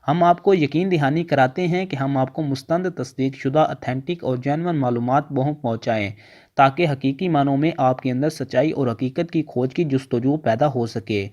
ہم آپ کو یقین دہانی کراتے ہیں کہ ہم آپ کو مستند تصدیق شدہ اتھینٹک اور جینون معلومات پہنچائیں تاکہ حقیقی معنوں میں آپ کے اندر سچائی اور حقیقت کی کھوج کی جستجو پیدا ہو سکے۔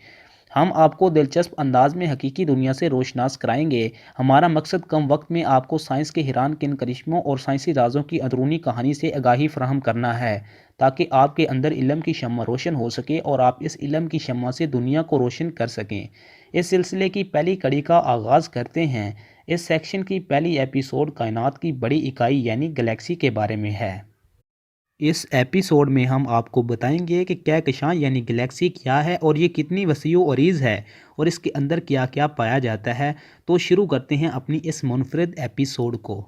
ہم آپ کو دلچسپ انداز میں حقیقی دنیا سے روشناس کرائیں گے۔ ہمارا مقصد کم وقت میں آپ کو سائنس کے حیران کن کرشموں اور سائنسی رازوں کی اندرونی کہانی سے آگاہی فراہم کرنا ہے تاکہ آپ کے اندر علم کی شمع روشن ہو سکے اور آپ اس علم کی شمع سے دنیا کو روشن کر سکیں۔ اس سلسلے کی پہلی کڑی کا آغاز کرتے ہیں۔ اس سیکشن کی پہلی ایپیسوڈ کائنات کی بڑی اکائی یعنی گلیکسی کے بارے میں ہے۔ اس ایپیسوڈ میں ہم آپ کو بتائیں گے کہ کہکشاں یعنی گلیکسی کیا ہے اور یہ کتنی وسیع و عریض ہے اور اس کے اندر کیا کیا پایا جاتا ہے۔ تو شروع کرتے ہیں اپنی اس منفرد ایپیسوڈ کو۔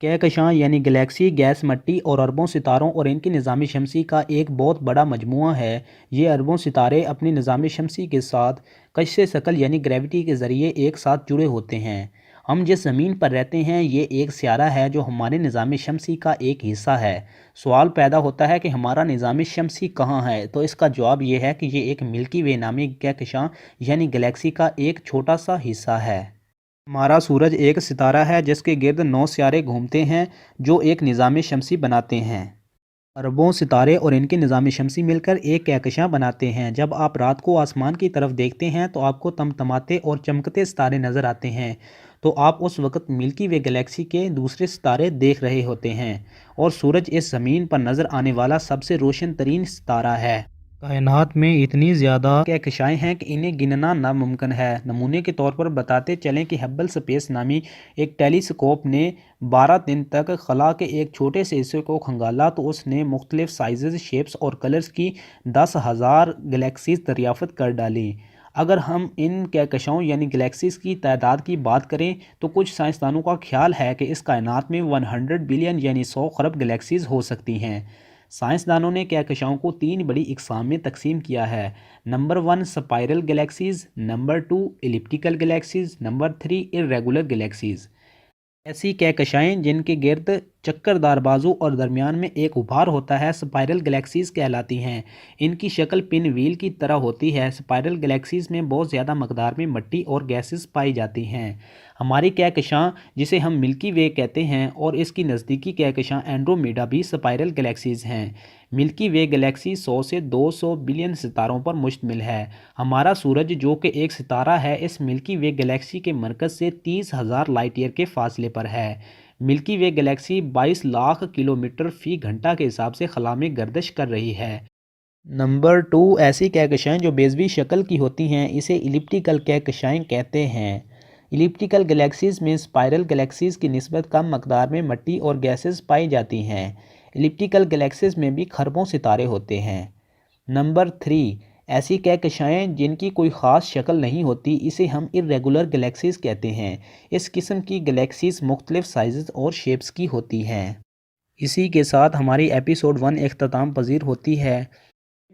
کہکشاں یعنی گلیکسی گیس مٹی اور اربوں ستاروں اور ان کے نظام شمسی کا ایک بہت بڑا مجموعہ ہے۔ یہ اربوں ستارے اپنے نظام شمسی کے ساتھ کشش ثقل یعنی گریوٹی کے ذریعے ایک ساتھ جڑے ہوتے ہیں۔ ہم جس زمین پر رہتے ہیں یہ ایک سیارہ ہے جو ہمارے نظام شمسی کا ایک حصہ ہے۔ سوال پیدا ہوتا ہے کہ ہمارا نظام شمسی کہاں ہے؟ تو اس کا جواب یہ ہے کہ یہ ایک ملکی وے نامی کہکشاں یعنی گلیکسی کا ایک چھوٹا سا حصہ ہے۔ ہمارا سورج ایک ستارہ ہے جس کے گرد 9 سیارے گھومتے ہیں جو ایک نظام شمسی بناتے ہیں۔ اربوں ستارے اور ان کے نظام شمسی مل کر ایک کہکشاں بناتے ہیں۔ جب آپ رات کو آسمان کی طرف دیکھتے ہیں تو آپ کو تمتماتے اور چمکتے ستارے نظر آتے ہیں، تو آپ اس وقت ملکی وے گلیکسی کے دوسرے ستارے دیکھ رہے ہوتے ہیں، اور سورج اس زمین پر نظر آنے والا سب سے روشن ترین ستارہ ہے۔ کائنات میں اتنی زیادہ کہکشائیں ہیں کہ انہیں گننا ناممکن ہے۔ نمونے کے طور پر بتاتے چلیں کہ ہبل اسپیس نامی ایک ٹیلی اسکوپ نے 12 دن تک خلا کے ایک چھوٹے سے حصے کو کھنگالا تو اس نے مختلف سائزز، شیپس اور کلرز کی 10,000 گلیکسیز دریافت کر ڈالیں۔ اگر ہم ان کہکشاؤں یعنی گلیکسیز کی تعداد کی بات کریں تو کچھ سائنسدانوں کا خیال ہے کہ اس کائنات میں 100 بلین یعنی 100 خرب گلیکسیز ہو سکتی ہیں۔ سائنسدانوں نے کہکشاؤں کو 3 بڑی اقسام میں تقسیم کیا ہے۔ Number 1 spiral galaxies, number 2 elliptical galaxies, number 3 irregular galaxies. ایسی کہکشائیں جن کے گرد چکردار بازو اور درمیان میں ایک ابھار ہوتا ہے سپائرل گلیکسیز کہلاتی ہیں۔ ان کی شکل پن ویل کی طرح ہوتی ہے۔ سپائرل گلیکسیز میں بہت زیادہ مقدار میں مٹی اور گیسز پائی جاتی ہیں۔ ہماری کہکشاں جسے ہم ملکی وے کہتے ہیں اور اس کی نزدیکی کہکشاں اینڈرومیڈا بھی سپائرل گلیکسیز ہیں۔ ملکی وے گلیکسی 100 سے 200 بلین ستاروں پر مشتمل ہے۔ ہمارا سورج جو کہ ایک ستارہ ہے اس ملکی وے گلیکسی کے مرکز سے 30,000 لائٹ ایئر کے فاصلے پر ہے۔ ملکی وے گلیکسی 22 لاکھ کلومیٹر فی گھنٹہ کے حساب سے خلا میں گردش کر رہی ہے۔ نمبر 2 ایسی کہکشائیں جو بیضوی شکل کی ہوتی ہیں اسے ایلپٹیکل کہکشائیں کہتے ہیں۔ ایلپٹیکل گلیکسیز میں سپائرل گلیکسیز کی نسبت کم مقدار میں مٹی اور گیسز پائی جاتی ہیں۔ ایلپٹیکل گلیکسیز میں بھی خربوں ستارے ہوتے ہیں۔ نمبر 3 ایسی کہکشائیں جن کی کوئی خاص شکل نہیں ہوتی اسے ہم ارریگولر گلیکسیز کہتے ہیں۔ اس قسم کی گلیکسیز مختلف سائزز اور شیپس کی ہوتی ہیں۔ اسی کے ساتھ ہماری ایپیسوڈ 1 اختتام پذیر ہوتی ہے۔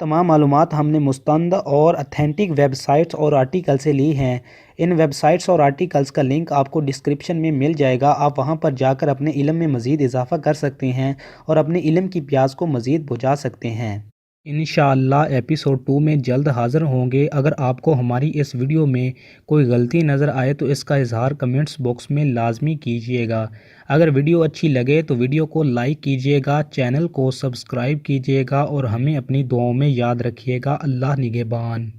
تمام معلومات ہم نے مستند اور اتھینٹک ویب سائٹس اور آرٹیکل سے لی ہیں۔ ان ویب سائٹس اور آرٹیکلز کا لنک آپ کو ڈسکرپشن میں مل جائے گا۔ آپ وہاں پر جا کر اپنے علم میں مزید اضافہ کر سکتے ہیں اور اپنے علم کی پیاس کو مزید بجھا سکتے ہیں۔ انشاءاللہ ایپیسوڈ 2 میں جلد حاضر ہوں گے۔ اگر آپ کو ہماری اس ویڈیو میں کوئی غلطی نظر آئے تو اس کا اظہار کمنٹس باکس میں لازمی کیجیے گا۔ اگر ویڈیو اچھی لگے تو ویڈیو کو لائک کیجیے گا، چینل کو سبسکرائب کیجیے گا اور ہمیں اپنی دعاؤں میں یاد رکھیے گا۔ اللہ نگہبان۔